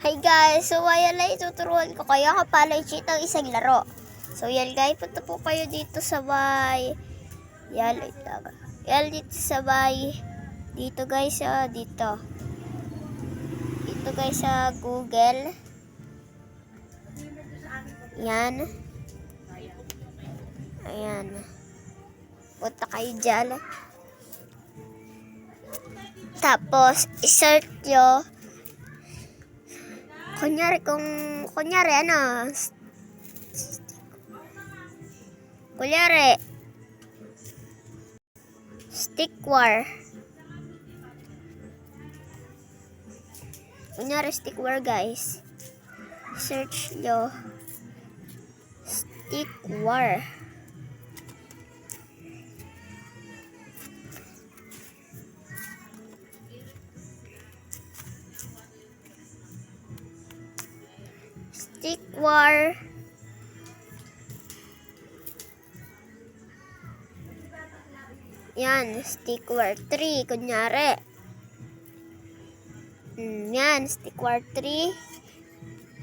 Hi guys! So ayan lang ituturuan ko kayo kapala i-cheat ang isang laro. So yan guys, punta po kayo dito sa bay. Yan, dito sa bay. Dito guys, dito. Dito guys sa Google. Yan. Ayan. Punta kayo dyan. Tapos, i-search nyo. Kunyari, Stickwar. Kunyari, Stickwar guys. Search nyo. Stickwar. Stickwar. Yan, Stickwar 3, kunyari. Yan, Stickwar 3.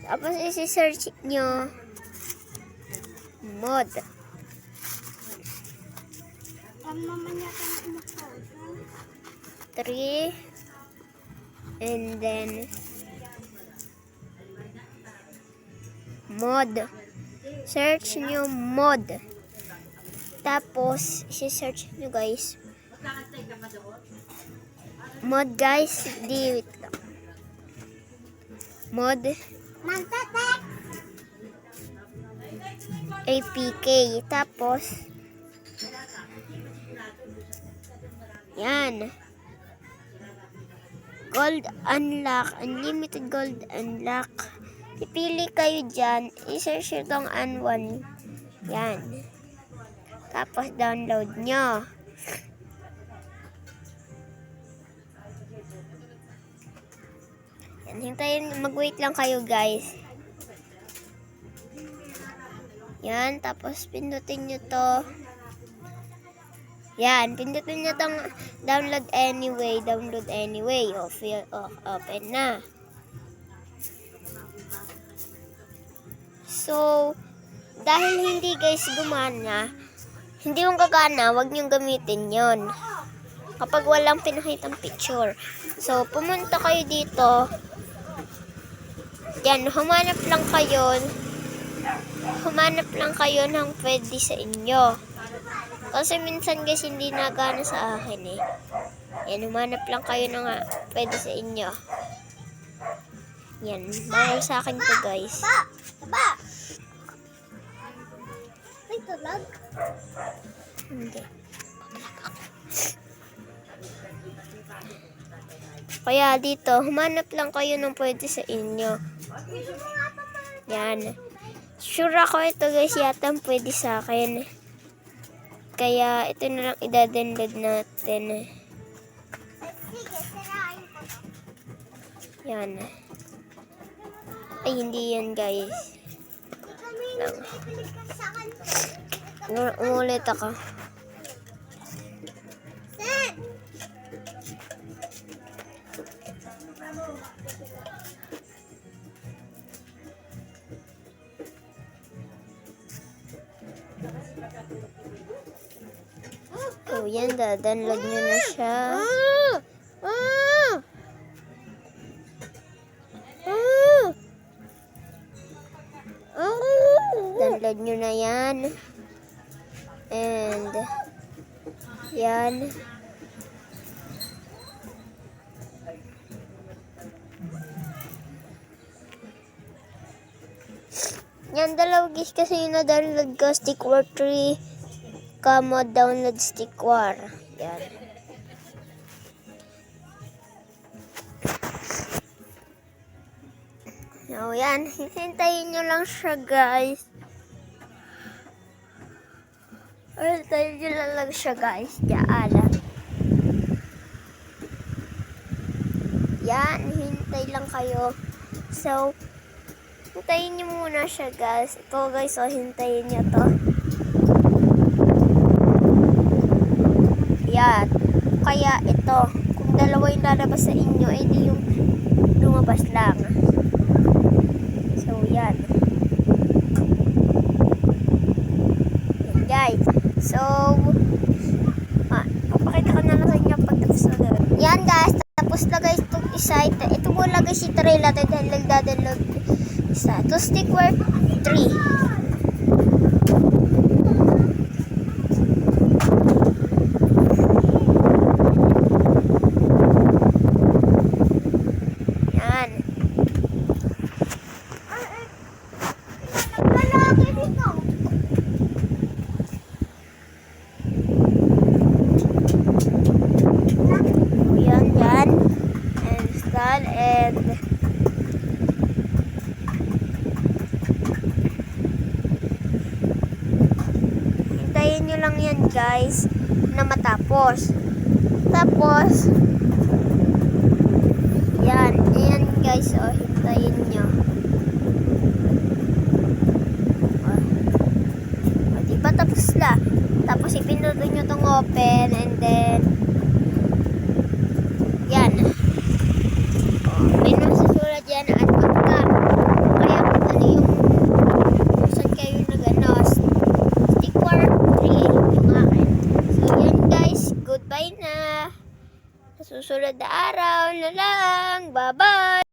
Tapos isi-search nyo mod. 3 and then mod. Search nyo mod. Tapos, isi-search nyo guys. Mod guys. Wait lang. Mod. APK. Tapos, yan. Gold unlock. Unlimited gold unlock. Pipili kayo dyan. I-search nyo itong N1. Yan. Tapos, download nyo. Yan. Hintayin. Mag-wait lang kayo, guys. Yan. Tapos, pindutin nyo to. Yan. Pindutin nyo itong download anyway. Download anyway. Open na. So, dahil hindi guys gumana, hindi yung gagana, wag niyong gamitin yon kapag walang pinakitang picture. So, pumunta kayo dito. Yan, humanap lang kayo ng pwede sa inyo. Kasi minsan guys, hindi nagana sa akin eh. Yan, humanap lang kayo ng pwede sa inyo. Yan, bawal sa akin to guys. May tulag? Hindi. Kaya dito, humanap lang kayo ng pwede sa inyo. Yan. Sure ako ito guys, yata pwede sa akin. Kaya ito na lang i-download natin. Sige, sirain ko. Yan. Ay, hindi yan guys. Lang. Umulit ako. Oh, yan. Download nyo na siya. Download nyo na yan. And, yan. Yan, dalawa guys kasi yung na-download ko, Stickwar 3, mod download Stickwar. Yan. So, yan. Hintayin nyo lang siya, guys. Hintayin nyo lang siya, guys. Diyan. Yan. Hintay lang kayo. So, hintayin nyo muna siya, guys. Ito, guys. So, hintayin nyo to. Yan. Kaya, ito. Kung dalawa yung lalabas sa inyo, edi yung lumabas lang. So, papakita ko na lang sa inyo pag tapos na doon. Yan guys, tapos na guys itong isa. Ito muna guys yung try natin dahil nagdadalog isa. To stick work 3. Yan. Naglalaki dito. So, yan. And install and hintayin nyo lang yan guys na matapos. Tapos, yan guys, hintayin nyo. Diba tapos na? Tapos ipindutin nyo tong open and then yan. May nasusulat yan at pagka kaya kung ano yung saan kayo stick work 3 yung akin. So yan guys, goodbye na. Sa susunod na araw na lang. Bye-bye!